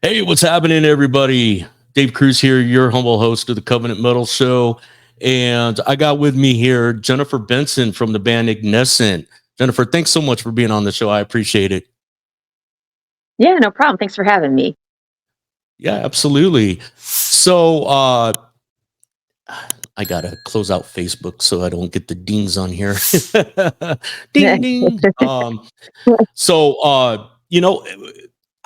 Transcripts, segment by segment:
Hey, what's happening, everybody? Dave Kruse here, your humble host of the Covenant Metal Show. And I got with me here Jennifer Benson from the band Ignescent. Jennifer, thanks so much for being on the show. I appreciate it. Yeah, no problem. Thanks for having me. Yeah, absolutely. So I got to close out Facebook so I don't get the dings on here. Ding, ding.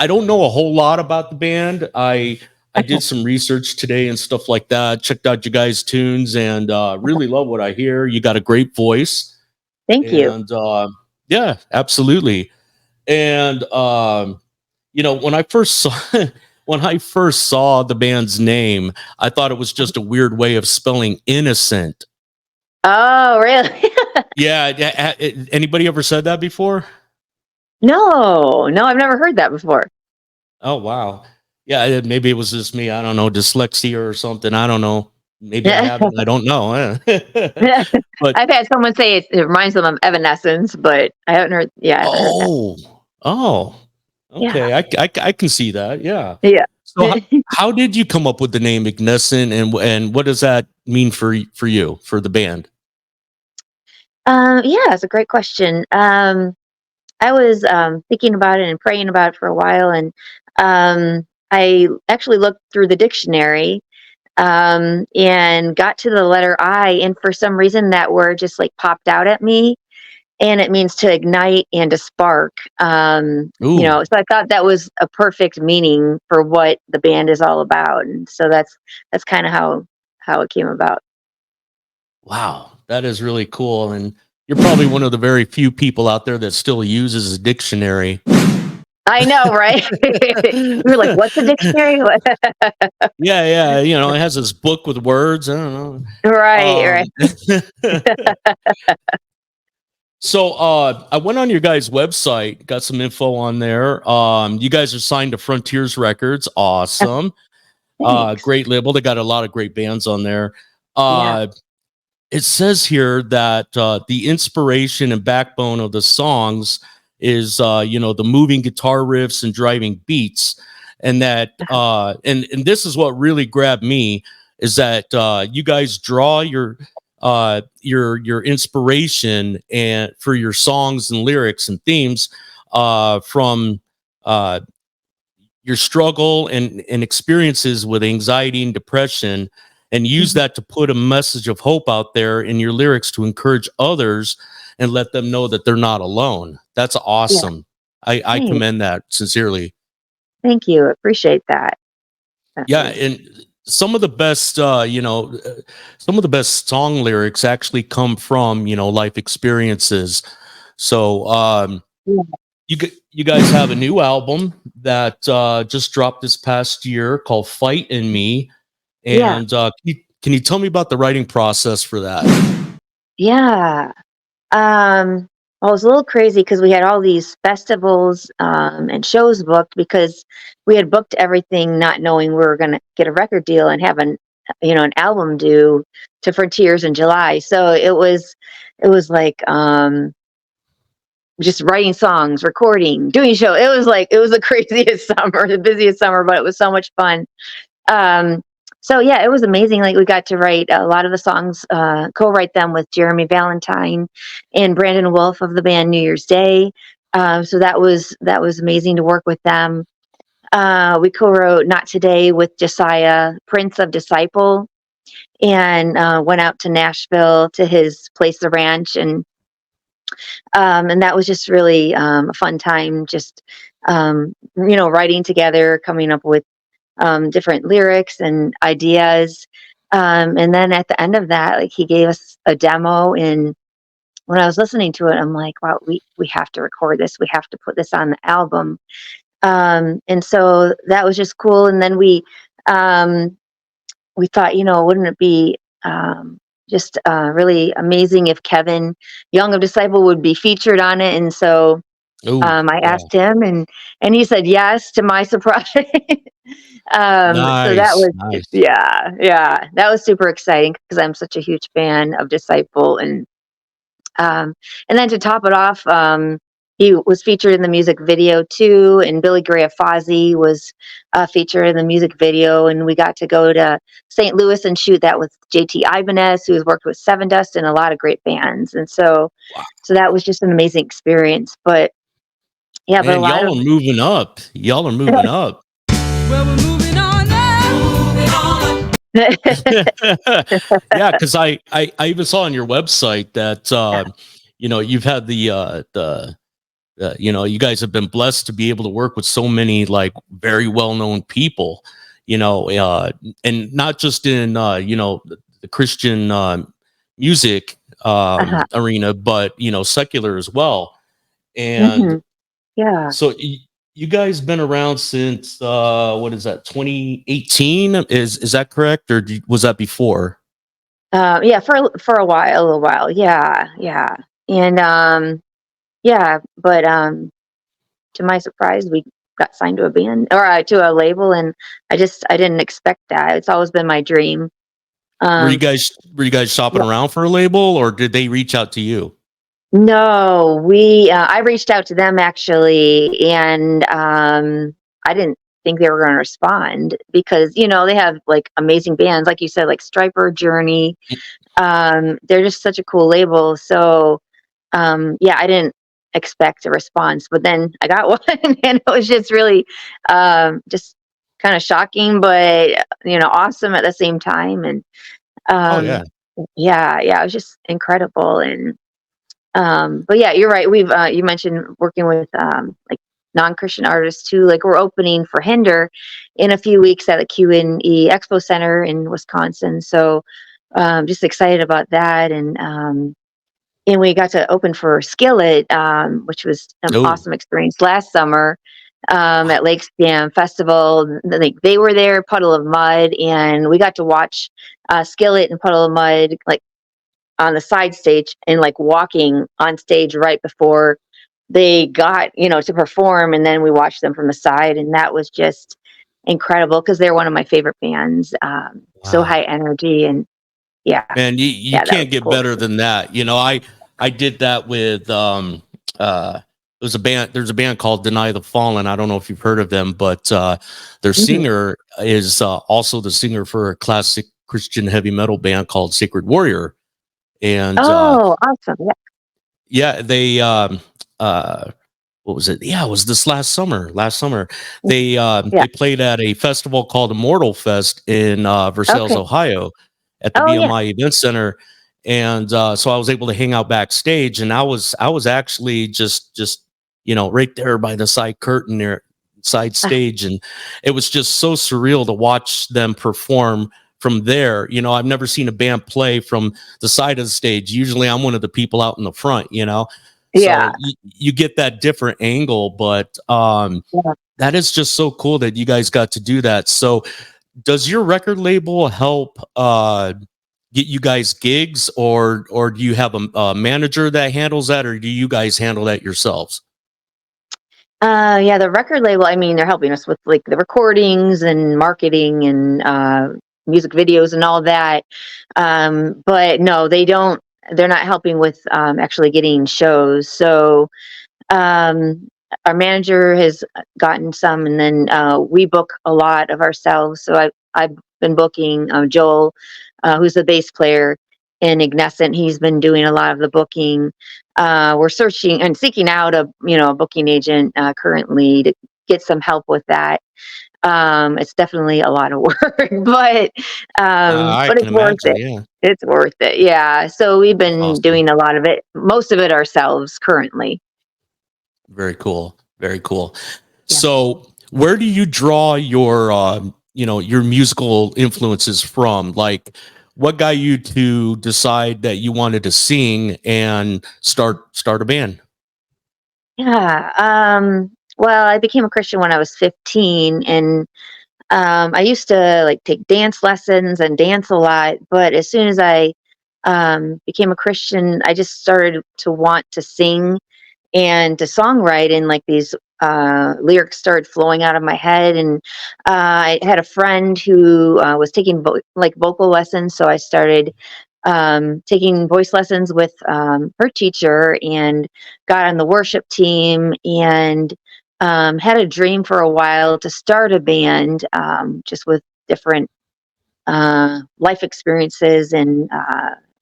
I don't know a whole lot about the band. I did some research today and stuff like that. Checked out you guys' tunes and really love what I hear. You got a great voice. Thank you. And yeah, absolutely. And when I first saw the band's name, I thought it was just a weird way of spelling innocent. Oh, really? Yeah. Anybody ever said that before? No, I've never heard that before. Oh, wow. Yeah, maybe it was just me. I don't know, dyslexia or something. I don't know. Maybe I haven't. I don't know. But I've had someone say it reminds them of Evanescence, but I haven't heard. Yeah. Okay. Yeah. I can see that. Yeah. Yeah. So how did you come up with the name Ignescent, and what does that mean for you, for the band? Yeah, it's a great question. I was thinking about it and praying about it for a while, and I actually looked through the dictionary and got to the letter I, and for some reason that word just like popped out at me, and it means to ignite and to spark. So I thought that was a perfect meaning for what the band is all about, and so that's kind of how it came about. Wow, that is really cool. And you're probably one of the very few people out there that still uses a dictionary. I know, right? We're like, what's a dictionary? Yeah. It has this book with words. I don't know. Right. So I went on your guys' website, got some info on there. You guys are signed to Frontiers Records. Awesome. Great label. They got a lot of great bands on there. It says here that the inspiration and backbone of the songs is, the moving guitar riffs and driving beats. And that, and this is what really grabbed me, is that you guys draw your inspiration and for your songs and lyrics and themes from your struggle and experiences with anxiety and depression, and use that to put a message of hope out there in your lyrics to encourage others and let them know that they're not alone. That's awesome. Yeah. I commend that sincerely. Thank you. Appreciate that. Yeah. And some of the best, some of the best song lyrics actually come from, life experiences. So you guys have a new album that just dropped this past year called Fight in Me. And can you tell me about the writing process for that? Yeah. Well, it was a little crazy because we had all these festivals and shows booked, because we had booked everything not knowing we were going to get a record deal and have an album due to Frontiers in July. So it was like just writing songs, recording, doing show. It was the craziest summer, the busiest summer, but it was so much fun. So yeah, it was amazing. Like, we got to write a lot of the songs, co-write them with Jeremy Valentine and Brandon Wolf of the band New Year's Day. So that was amazing to work with them. We co-wrote Not Today with Josiah, Prince of Disciple, and went out to Nashville to his place, the ranch, and that was just really a fun time. Just writing together, coming up with different lyrics and ideas. And then at the end of that, like, he gave us a demo, and when I was listening to it, I'm like, wow, we have to record this. We have to put this on the album. And so that was just cool. And then we thought, wouldn't it be just really amazing if Kevin Young of Disciple would be featured on it? And so Oh, I yeah. asked him, and he said yes, to my surprise. So that Nice, was, nice. yeah, that was super exciting because I'm such a huge fan of Disciple, um, and then to top it off, he was featured in the music video too, and Billy Gray of Fozzy was featured in the music video, and we got to go to St. Louis and shoot that with JT Ibanez, who has worked with Seven Dust and a lot of great bands, and Wow. so that was just an amazing experience. But yeah, but a Man, lot y'all of are moving up. Y'all are moving up. Well, we're moving on now. Moving on. Yeah, because I even saw on your website that you've had you guys have been blessed to be able to work with so many like very well known people, and not just in the Christian music uh-huh. arena, but secular as well. And Hmm. Yeah. so you guys been around since what is that, 2018? Is that correct, or was that before? Yeah, for a little while. Yeah, yeah. And yeah, but to my surprise, we got signed to a band or to a label, and I didn't expect that. It's always been my dream. Were you Um, guys were you guys shopping yeah, around for a label, or did they reach out to you? no, we I reached out to them actually, and I didn't think they were going to respond because they have like amazing bands, like you said, like Striper, Journey. They're just such a cool label. So yeah, I didn't expect a response, but then I got one, and it was just really just kind of shocking, but awesome at the same time. And Oh yeah. um, yeah, it was just incredible. And but yeah, you're right. We've you mentioned working with like non-Christian artists too. Like we're opening for Hinder in a few weeks at the Q&E Expo Center in Wisconsin. So just excited about that. And we got to open for Skillet, which was an Oh, awesome experience last summer wow. at Lake Stam Festival. They were there, Puddle of Mud, and we got to watch Skillet and Puddle of Mud like on the side stage and like walking on stage right before they got to perform, and then we watched them from the side, and that was just incredible because they're one of my favorite bands. So high Wow. energy, and yeah, Man, you yeah, that was can't get cool. better than that. I did that with there's a band called Deny the Fallen. I don't know if you've heard of them, but their Mhm. singer is also the singer for a classic Christian heavy metal band called Sacred Warrior. And Oh, awesome. Yeah. yeah, they what was it? Yeah, it was this last summer. Last summer, Yeah. they played at a festival called Immortal Fest in Versailles, Okay. Ohio, at the Oh, yeah. BMI Event Center, and so I was able to hang out backstage, and I was actually just right there by the side curtain there, side Ah, stage, and it was just so surreal to watch them perform from there. I've never seen a band play from the side of the stage. Usually, I'm one of the people out in the front. So yeah. you get that different angle, but Yeah. that is just so cool that you guys got to do that. So does your record label help get you guys gigs, or do you have a manager that handles that, or do you guys handle that yourselves? Yeah, the record label, I mean, they're helping us with like the recordings and marketing and music videos and all that. But no, they're not helping with actually getting shows. So um, our manager has gotten some, and then we book a lot of ourselves. So I've been booking Joel, who's the bass player in Ignescent. He's been doing a lot of the booking. We're searching and seeking out a booking agent currently to get some help with that. It's definitely a lot of work, I but can it's worth imagine. it. Yeah, It's worth it. Yeah. So we've that's been awesome. doing a lot of it, most of it ourselves currently. Very cool. Very cool. Yeah. So, where do you draw your your musical influences from? Like, what got you to decide that you wanted to sing and start a band? Yeah. Well, I became a Christian when I was 15, and I used to like take dance lessons and dance a lot. But as soon as I became a Christian, I just started to want to sing. and to songwrite, and like these lyrics started flowing out of my head. And I had a friend who was taking like vocal lessons, so I started taking voice lessons with her teacher, and got on the worship team, and had a dream for a while to start a band, just with different life experiences and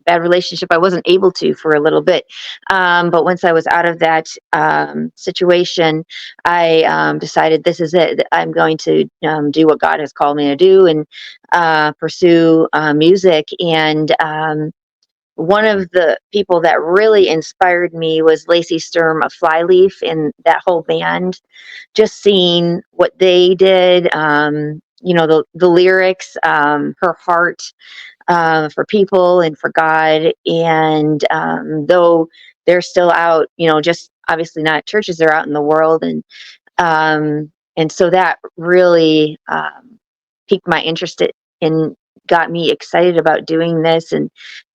bad relationship. I wasn't able to for a little bit. But once I was out of that situation, I decided this is it. I'm going to do what God has called me to do, and pursue music. And one of the people that really inspired me was Lacey Sturm of Flyleaf, and that whole band. Just seeing what they did, the lyrics, her heart for people and for God. And though they're still out, just obviously not at churches, they're out in the world. And so that really piqued my interest and got me excited about doing this. And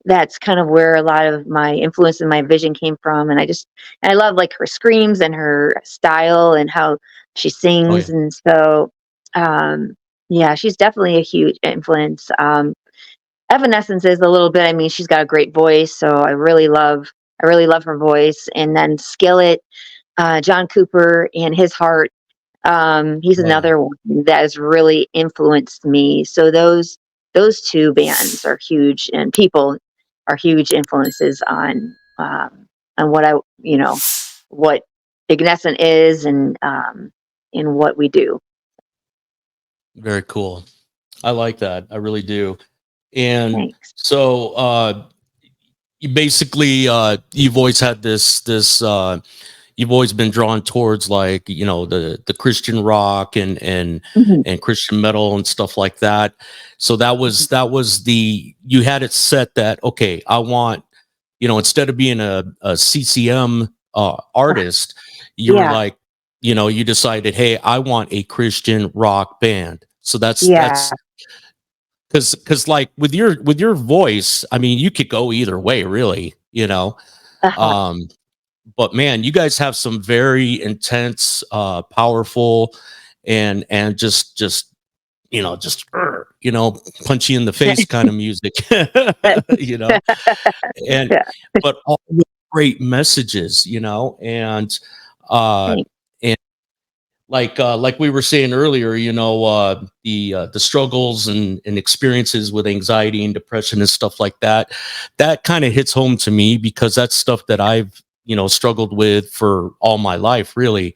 that's kind of where a lot of my influence and my vision came from. And I love like her screams and her style and how she Oh sings. yeah. And so, yeah, she's definitely a huge influence. Evanescence is a little bit. I mean, she's got a great voice, so I really love her voice. And then Skillet, John Cooper and his heart. He's Oh yeah. another one that has really influenced me. So those two bands are huge, and people are huge influences on what Ignescent is, and what we do. Very cool. I like that. I really do. And Thanks. so you basically you've always had this you've always been drawn towards, like, the Christian rock and Mhm. and Christian metal and stuff like that. So that was you had it set that, okay, I want, instead of being a CCM artist, you were Yeah, like, you decided, hey, I want a Christian rock band. So that's yeah, because like with your voice, I mean, you could go either way, really. uh-huh. Um, but man, you guys have some very intense, powerful, and just punch you in the face kind of music, you know, and Yeah, but all with great messages, uh, thanks. and like we were saying earlier, the struggles and experiences with anxiety and depression and stuff like that. That kind of hits home to me because that's stuff that I've struggled with for all my life, really.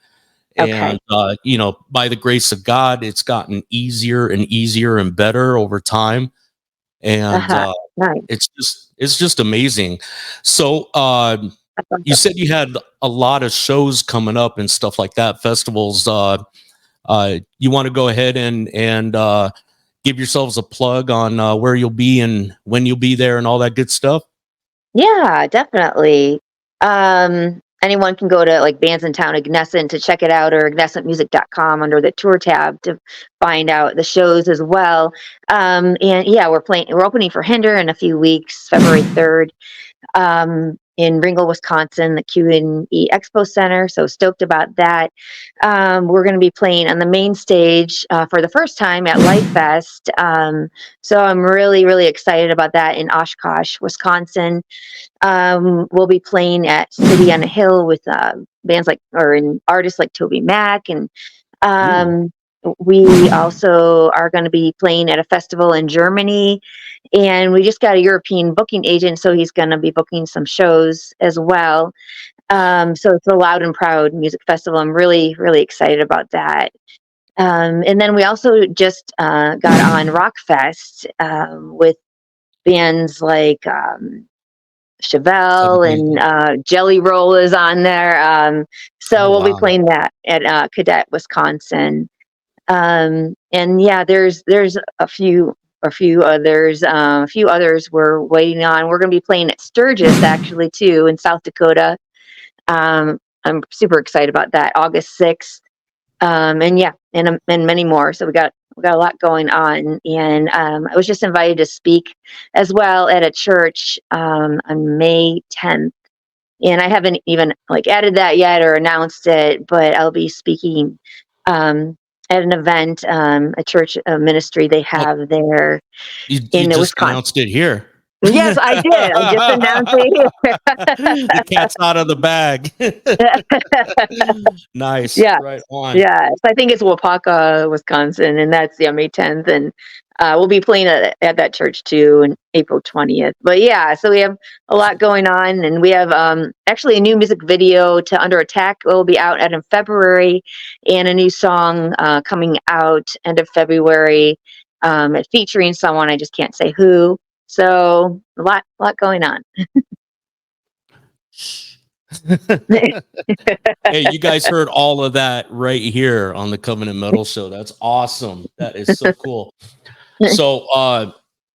Okay. And by the grace of God, it's gotten easier and easier and better over time. And Uh-huh. Nice. it's just amazing. So That's you awesome. said you had a lot of shows coming up and stuff like that, festivals. You want to go ahead and give yourselves a plug on where you'll be and when you'll be there and all that good stuff? Yeah, definitely. Anyone can go to like bands in town, Ignescent, to check it out, or ignescentmusic.com under the tour tab to find out the shows as well. And yeah, we're opening for Hinder in a few weeks, February 3rd. In Ringgold, Wisconsin, the Q&E Expo Center. So stoked about that. We're going to be playing on the main stage for the first time at Life Fest. So I'm really, really excited about that in Oshkosh, Wisconsin. We'll be playing at City on a Hill with artists like Toby Mac, and Ooh. um, we also are going to be playing at a festival in Germany, and we just got a European booking agent, so he's going to be booking some shows as well. So it's a Loud and Proud music festival. I'm really, really excited about that. And then we also just got on Rockfest with bands like That'd Chevelle, be and amazing. Jelly Roll is on there. So Oh we'll be wow. playing that at Cadet, Wisconsin. And yeah, there's a few others we're waiting on. We're going to be playing at Sturgis actually too in South Dakota. I'm super excited about that. August 6th. And yeah, and many more. So we got a lot going on. And I was just invited to speak as well at a church on May 10th. and I haven't even like added that yet or announced it, but I'll be speaking at an event, a church ministry they Well, have there you in just Wisconsin. announced it here. Yes, I did. I just announced The cat's out of the bag. it. Nice. Yeah. Right on. Yeah, so I think it's Wapaka, Wisconsin, and that's May 10th, and we'll be playing at that church too, on April 20th. But yeah, so we have a lot going on, and we have actually a new music video to Under Attack will be out in February, and a new song coming out end of February, featuring someone I just can't say who. So a lot going on. Hey, you guys heard all of that right here on the Covenant Metal Show. That's awesome. That is so cool. So,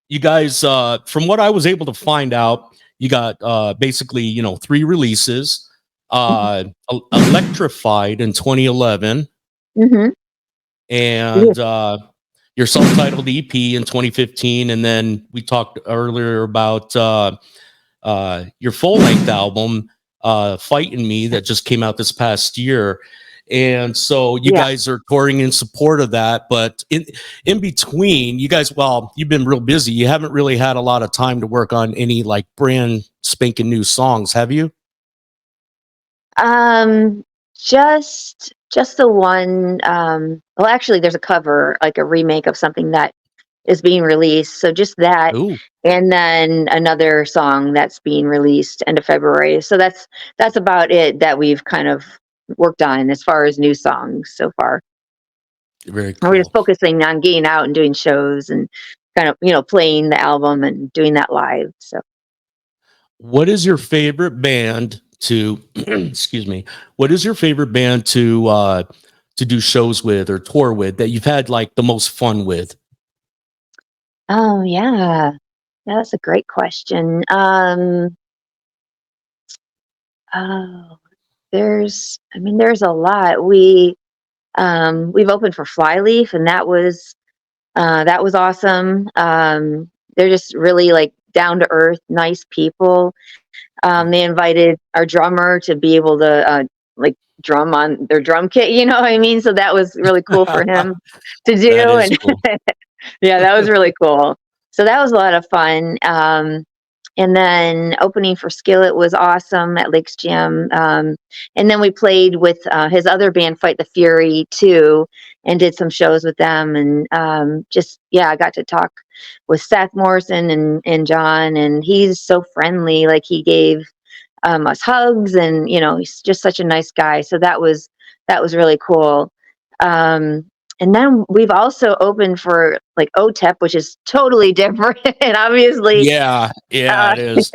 you guys, from what I was able to find out, you got basically, 3 releases. Electrified in 2011, Mm-hmm. and your self-titled EP in 2015, and then we talked earlier about your full-length album, Fighting Me, that just came out this past year. And so you guys are touring in support of that, but in between, you guys, well, you've been real busy. You haven't really had a lot of time to work on any like brand spanking new songs, have you? Just the one. Well, actually, there's a cover, like a remake of something that is being released. So just that, Ooh. and then another song that's being released end of February. So that's about it that we've kind of worked on as far as new songs so far. Very And we're just cool. focusing on getting out and doing shows and kind of playing the album and doing that live. So What is your favorite band to excuse me? What is your favorite band to do shows with or tour with that you've had like the most fun with? oh yeah, that's a great question. Oh, there's a lot. We've opened for Flyleaf, and that was awesome. They're just really like down to earth, nice people. They invited our drummer to be able to like drum on their drum kit, you know what I mean? So that was really cool for him to That do. is And cool. yeah, that was really cool. So that was a lot of fun. And then opening for Skillet was awesome at Lakes Jam. And then we played with his other band, Fight the Fury, too, and did some shows with them. And I got to talk with Seth Morrison and John, and he's so friendly. Like he gave us hugs, and he's just such a nice guy. So that was really cool. And then we've also opened for like OTEP, which is totally different. And obviously, Yeah, uh, it is.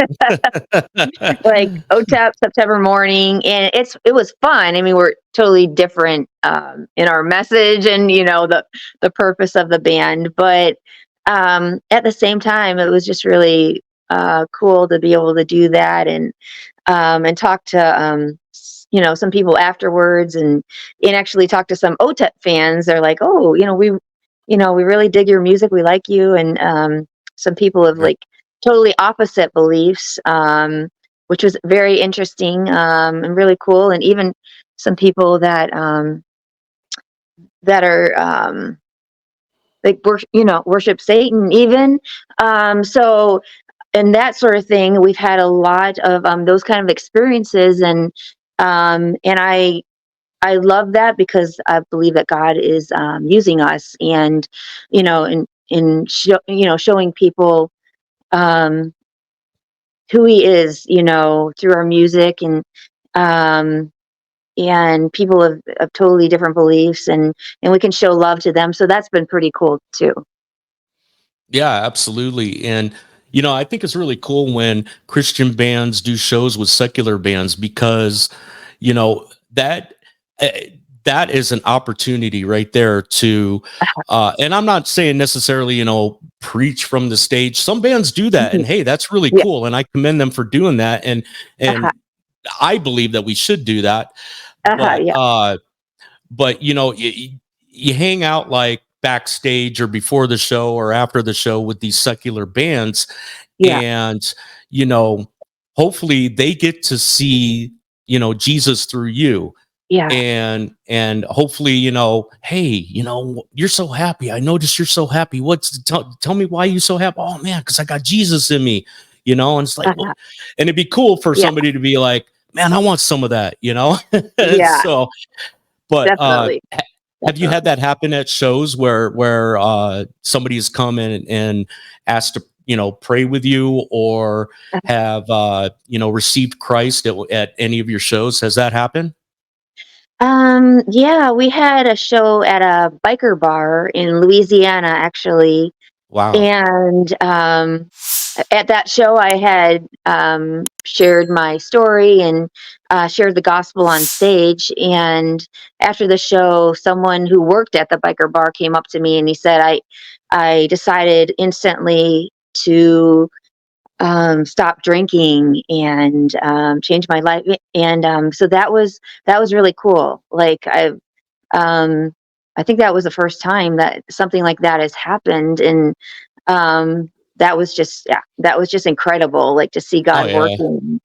like OTEP September Morning, and it was fun. I mean, we're totally different in our message and the purpose of the band, but at the same time, it was just really cool to be able to do that and talk to some people afterwards and actually talk to some OTEP fans. They're like, oh, we really dig your music. We like you. And some people have Right. like totally opposite beliefs, which was very interesting and really cool. And even some people that are like worship Satan even. So and that sort of thing. We've had a lot of those kind of experiences, and I love that because I believe that God is using us, and showing people who He is, through our music, um, and people of totally different beliefs, and we can show love to them. So that's been pretty cool too. Yeah, absolutely. And I think it's really cool when Christian bands do shows with secular bands because that uh, that is an opportunity right there to and I'm not saying necessarily preach from the stage. Some bands do that, and hey, that's really Yeah. cool, and I commend them for doing that, and Uh-huh. I believe that we should do that. but Yeah. but you hang out like backstage or before the show or after the show with these secular bands, Yeah. and you know hopefully they get to see, Jesus through you. Yeah. And hopefully, hey, you're so happy. I noticed you're so happy. Tell me why you're so happy. Oh man, because I got Jesus in me, and it's like, Uh-huh. and it'd be cool for Yeah. somebody to be like, man, I want some of that, Yeah. So, but Definitely. have you had that happen at shows where somebody's come in and asked to pray with you, or have received Christ at any of your shows? Has that happened? Yeah, we had a show at a biker bar in Louisiana, actually. Wow. And at that show, I had shared my story and shared the gospel on stage. And after the show, someone who worked at the biker bar came up to me and he said, I decided instantly to stop drinking and change my life. And so that was really cool. Like I think that was the first time that something like that has happened. And that was just incredible, like to see Oh God yeah. working.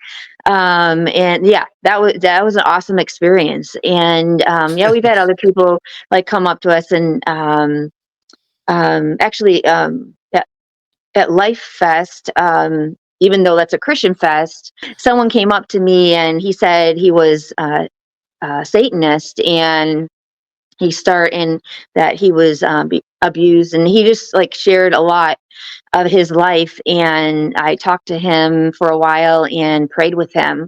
And yeah, that was an awesome experience. And yeah, we've had other people like come up to us and actually at Life Fest, even though that's a Christian fest, someone came up to me and he said he was Satanist, and that he was abused, and he just like shared a lot of his life. And I talked to him for a while and prayed with him.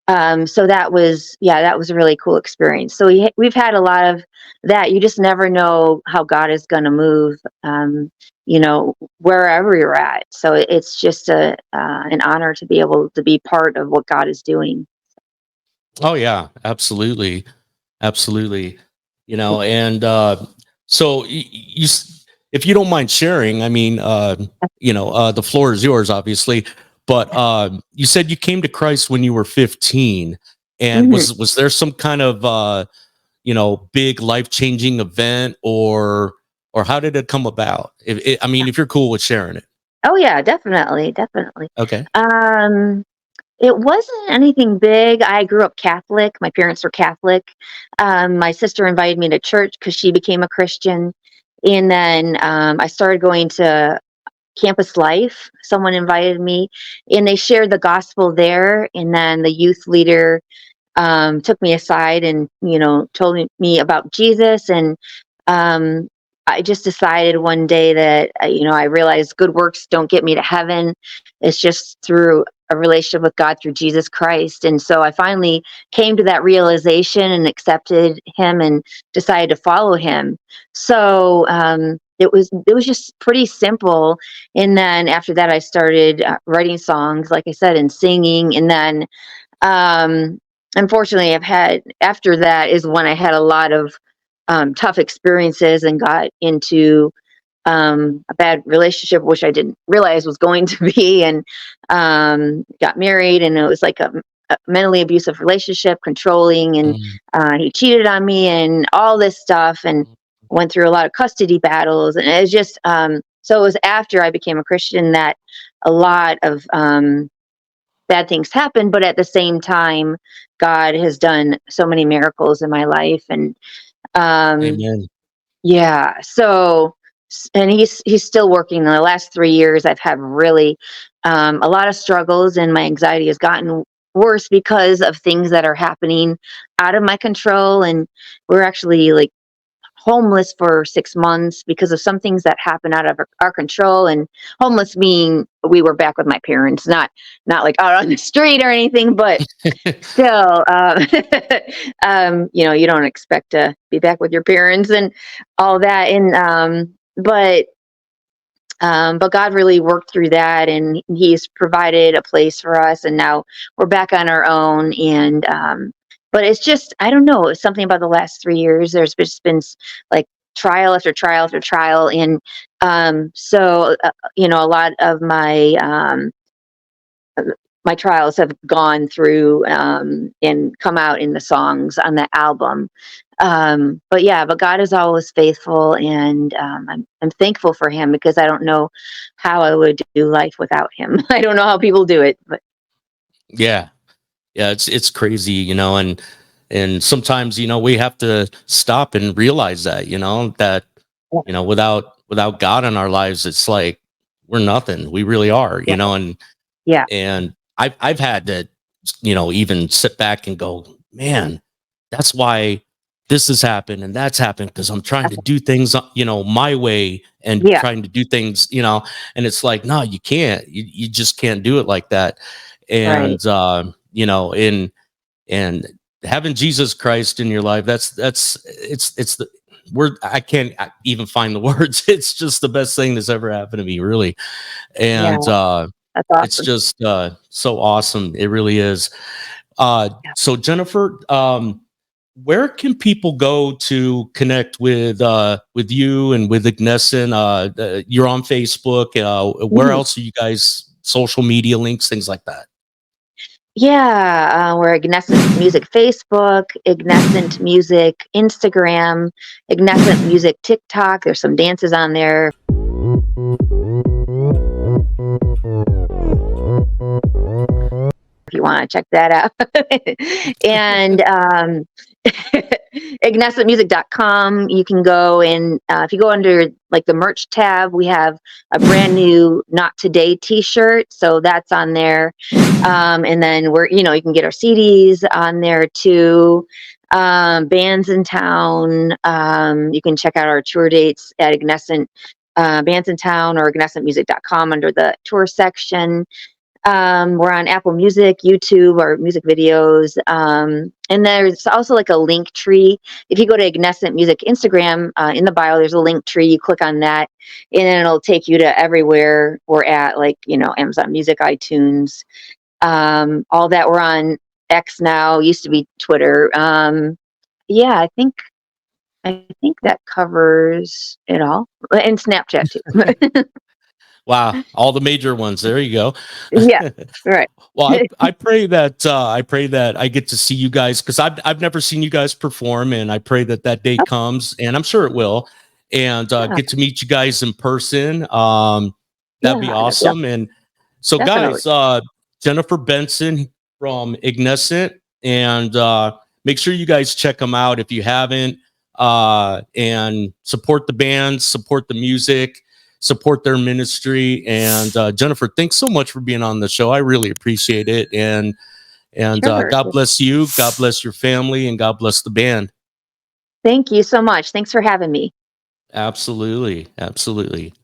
So that was a really cool experience. So we've had a lot of that. You just never know how God is going to move, wherever you're at. So it's just an honor to be able to be part of what God is doing. Oh yeah, absolutely. Absolutely. And so if you don't mind sharing, I mean, the floor is yours, obviously, but you said you came to Christ when you were 15, and Mhm. was there some kind of big life-changing event, or how did it come about? If you're cool with sharing it. Oh yeah, definitely, definitely. Okay. It wasn't anything big. I grew up Catholic. My parents were Catholic. My sister invited me to church because she became a Christian. And then I started going to Campus Life. Someone invited me, and they shared the gospel there. And then the youth leader took me aside and told me about Jesus. And um, I just decided one day that I realized good works don't get me to heaven. It's just through a relationship with God through Jesus Christ. And so I finally came to that realization and accepted him and decided to follow him. So it was just pretty simple. And then after that, I started writing songs, like I said, and singing. And then um, unfortunately, after that is when I had a lot of tough experiences and got into a bad relationship, which I didn't realize was going to be, and got married, and it was like a mentally abusive relationship, controlling, and Mm. he cheated on me and all this stuff, and went through a lot of custody battles. And it was just so it was after I became a Christian that a lot of bad things happen, but at the same time, God has done so many miracles in my life. And um, Amen. yeah, so and he's still working. In the last 3 years, I've had really a lot of struggles, and my anxiety has gotten worse because of things that are happening out of my control. And we're actually like homeless for 6 months because of some things that happen out of our control. And homeless meaning we were back with my parents, not like out on the street or anything, but still, you don't expect to be back with your parents and all that. And but God really worked through that, and He's provided a place for us, and now we're back on our own. And but it's just, I don't know, it's something about the last 3 years. There's just been like trial after trial after trial, and so a lot of my trials have gone through and come out in the songs on the album. But God is always faithful, and I'm thankful for him, because I don't know how I would do life without him. I don't know how people do it, but Yeah. Yeah. It's crazy, and sometimes, we have to stop and realize that, that, without God in our lives, it's like we're nothing. We really are, Yeah. and Yeah. I've had to, even sit back and go, man, that's why this has happened and that's happened, because I'm trying to do things, my way, and Yeah. trying to do things, and it's like, no, you can't. You just can't do it like that. Right. And and having Jesus Christ in your life, it's the word. I can't even find the words. It's just the best thing that's ever happened to me, really. Yeah. And That's it's awesome. just so awesome. It really is. Yeah. So Jennifer, where can people go to connect with you and with Ignescent? You're on Facebook. Where Mhm. else are you guys? Social media links, things like that. Yeah, we're Ignescent Music Facebook, Ignescent Music Instagram, Ignescent Music TikTok. There's some dances on there. If you want to check that out. And ignescentmusic.com, you can go and if you go under like the merch tab, we have a brand new Not Today t-shirt, so that's on there. And then you can get our CDs on there too. Bands in town, you can check out our tour dates at Ignescent Bands in Town or ignescentmusic.com under the tour section. We're on Apple Music, YouTube, our music videos. And there's also like a link tree. If you go to Ignescent Music Instagram, in the bio, there's a link tree. You click on that, and then it'll take you to everywhere we're at, like, Amazon Music, iTunes, all that. We're on X now, used to be Twitter. Yeah, I think that covers it all. And Snapchat too. Wow, all the major ones. There you go. Yeah, right. Well, I pray that I get to see you guys, because I've never seen you guys perform, and I pray that that day comes, and I'm sure it will, and Yeah, get to meet you guys in person. That'd be yeah, yeah, awesome. And so, definitely. guys, Jennifer Benson from Ignescent, and make sure you guys check them out if you haven't, and support the band, support the music, support their ministry. And Jennifer, thanks so much for being on the show. I really appreciate it. And Sure. God bless you, God bless your family, and God bless the band. Thank you so much. Thanks for having me. Absolutely, absolutely.